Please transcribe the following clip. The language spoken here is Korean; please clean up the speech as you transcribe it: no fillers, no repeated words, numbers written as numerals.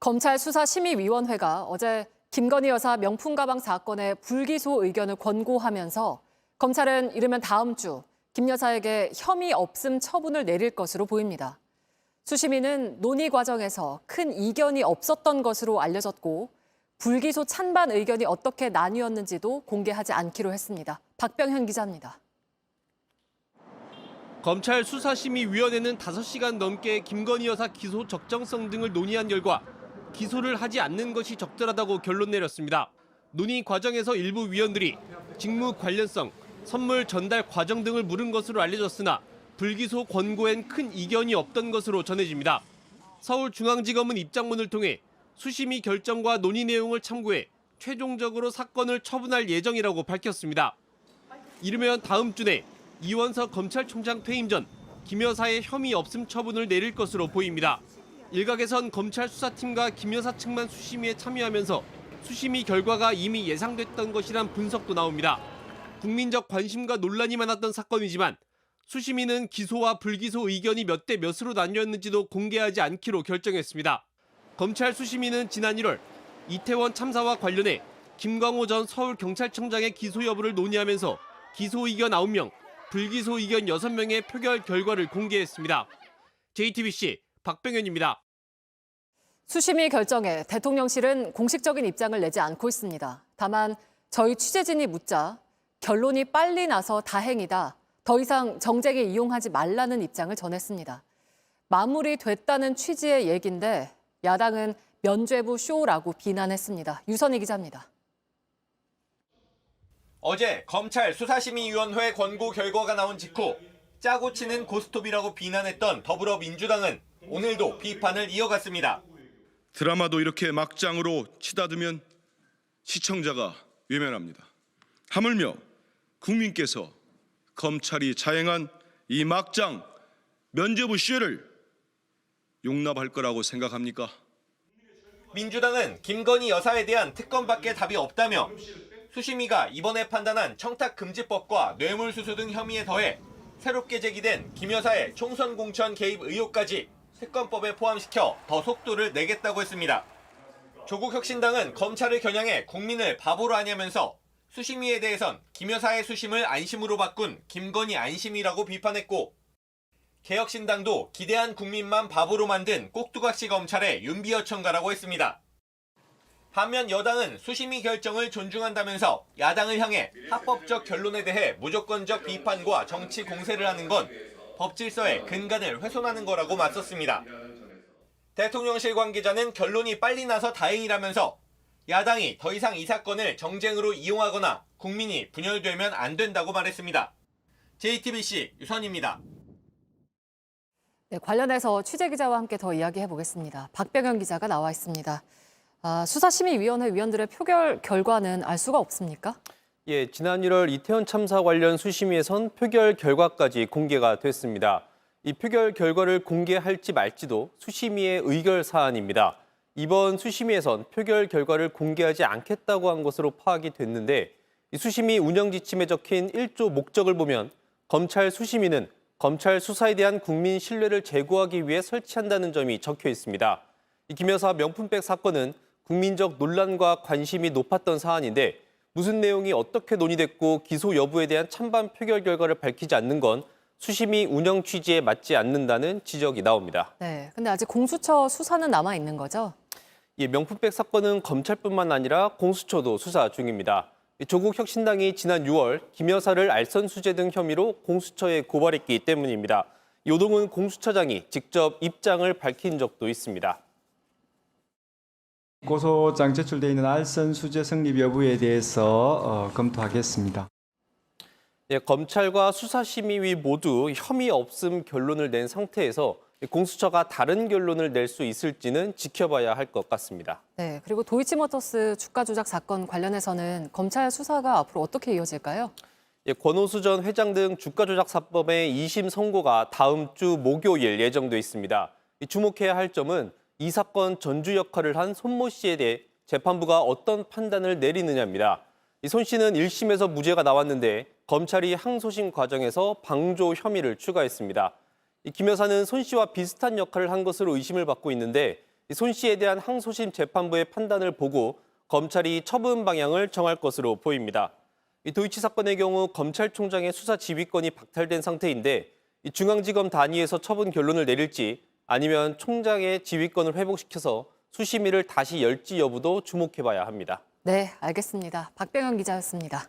검찰 수사심의위원회가 어제 김건희 여사 명품 가방 사건의 불기소 의견을 권고하면서 검찰은 이르면 다음 주 김 여사에게 혐의 없음 처분을 내릴 것으로 보입니다. 수심위는 논의 과정에서 큰 이견이 없었던 것으로 알려졌고 불기소 찬반 의견이 어떻게 나뉘었는지도 공개하지 않기로 했습니다. 박병현 기자입니다. 검찰 수사심의위원회는 5시간 넘게 김건희 여사 기소 적정성 등을 논의한 결과 기소를 하지 않는 것이 적절하다고 결론 내렸습니다. 논의 과정에서 일부 위원들이 직무 관련성, 선물 전달 과정 등을 물은 것으로 알려졌으나 불기소 권고엔 큰 이견이 없던 것으로 전해집니다. 서울중앙지검은 입장문을 통해 수심위 결정과 논의 내용을 참고해 최종적으로 사건을 처분할 예정이라고 밝혔습니다. 이르면 다음 주 내 이원석 검찰총장 퇴임 전 김 여사의 혐의 없음 처분을 내릴 것으로 보입니다. 일각에선 검찰 수사팀과 김 여사 측만 수심위에 참여하면서 수심위 결과가 이미 예상됐던 것이란 분석도 나옵니다. 국민적 관심과 논란이 많았던 사건이지만 수심위는 기소와 불기소 의견이 몇 대 몇으로 나뉘었는지도 공개하지 않기로 결정했습니다. 검찰 수심위는 지난 1월 이태원 참사와 관련해 김광호 전 서울경찰청장의 기소 여부를 논의하면서 기소 의견 9명, 불기소 의견 6명의 표결 결과를 공개했습니다. JTBC 박병현입니다. 수심위 결정에 대통령실은 공식적인 입장을 내지 않고 있습니다. 다만 저희 취재진이 묻자 결론이 빨리 나서 다행이다. 더 이상 정쟁에 이용하지 말라는 입장을 전했습니다. 마무리됐다는 취지의 얘기인데 야당은 면죄부 쇼라고 비난했습니다. 유선희 기자입니다. 어제 검찰 수사심의위원회 권고 결과가 나온 직후 짜고 치는 고스톱이라고 비난했던 더불어민주당은 오늘도 비판을 이어갔습니다. 드라마도 이렇게 막장으로 치닫으면 시청자가 외면합니다. 하물며 국민께서 검찰이 자행한 이 막장 면죄부 쇼를 용납할 거라고 생각합니까? 민주당은 김건희 여사에 대한 특검밖에 답이 없다며 수심위가 이번에 판단한 청탁금지법과 뇌물수수 등 혐의에 더해 새롭게 제기된 김 여사의 총선 공천 개입 의혹까지 특검법에 포함시켜 더 속도를 내겠다고 했습니다. 조국 혁신당은 검찰을 겨냥해 국민을 바보로 하냐면서 수심위에 대해선 김 여사의 수심을 안심으로 바꾼 김건희 안심이라고 비판했고 개혁신당도 기대한 국민만 바보로 만든 꼭두각시 검찰의 윤비어천가라고 했습니다. 반면 여당은 수심위 결정을 존중한다면서 야당을 향해 합법적 결론에 대해 무조건적 비판과 정치 공세를 하는 건 법질서의 근간을 훼손하는 거라고 맞섰습니다. 대통령실 관계자는 결론이 빨리 나서 다행이라면서 야당이 더 이상 이 사건을 정쟁으로 이용하거나 국민이 분열되면 안 된다고 말했습니다. JTBC 유선입니다. 네, 관련해서 취재기자와 함께 더 이야기해보겠습니다. 박병현 기자가 나와 있습니다. 수사심의위원회 위원들의 표결 결과는 알 수가 없습니까? 예, 지난 1월 이태원 참사 관련 수심위에선 표결 결과까지 공개가 됐습니다. 이 표결 결과를 공개할지 말지도 수심위의 의결 사안입니다. 이번 수심위에선 표결 결과를 공개하지 않겠다고 한 것으로 파악이 됐는데 이 수심위 운영 지침에 적힌 1조 목적을 보면 검찰 수심위는 검찰 수사에 대한 국민 신뢰를 제고하기 위해 설치한다는 점이 적혀 있습니다. 이 김 여사 명품백 사건은 국민적 논란과 관심이 높았던 사안인데 무슨 내용이 어떻게 논의됐고 기소 여부에 대한 찬반 표결 결과를 밝히지 않는 건 수심위 운영 취지에 맞지 않는다는 지적이 나옵니다. 네, 근데 아직 공수처 수사는 남아 있는 거죠? 예, 명품백 사건은 검찰뿐만 아니라 공수처도 수사 중입니다. 조국 혁신당이 지난 6월 김 여사를 알선수재 등 혐의로 공수처에 고발했기 때문입니다. 요동훈 공수처장이 직접 입장을 밝힌 적도 있습니다. 고소장 제출돼 있는 알선수재 성립 여부에 대해서 검토하겠습니다. 예, 검찰과 수사심의위 모두 혐의 없음 결론을 낸 상태에서 공수처가 다른 결론을 낼 수 있을지는 지켜봐야 할 것 같습니다. 네, 그리고 도이치모터스 주가 조작 사건 관련해서는 검찰 수사가 앞으로 어떻게 이어질까요? 예, 권오수 전 회장 등 주가 조작 사범의 2심 선고가 다음 주 목요일 예정돼 있습니다. 주목해야 할 점은 이 사건 전주 역할을 한 손모 씨에 대해 재판부가 어떤 판단을 내리느냐입니다. 손 씨는 1심에서 무죄가 나왔는데 검찰이 항소심 과정에서 방조 혐의를 추가했습니다. 김 여사는 손 씨와 비슷한 역할을 한 것으로 의심을 받고 있는데 손 씨에 대한 항소심 재판부의 판단을 보고 검찰이 처분 방향을 정할 것으로 보입니다. 이 도이치 사건의 경우 검찰총장의 수사 지휘권이 박탈된 상태인데 이 중앙지검 단위에서 처분 결론을 내릴지 아니면 총장의 지휘권을 회복시켜서 수심위를 다시 열지 여부도 주목해봐야 합니다. 네, 알겠습니다. 박병현 기자였습니다.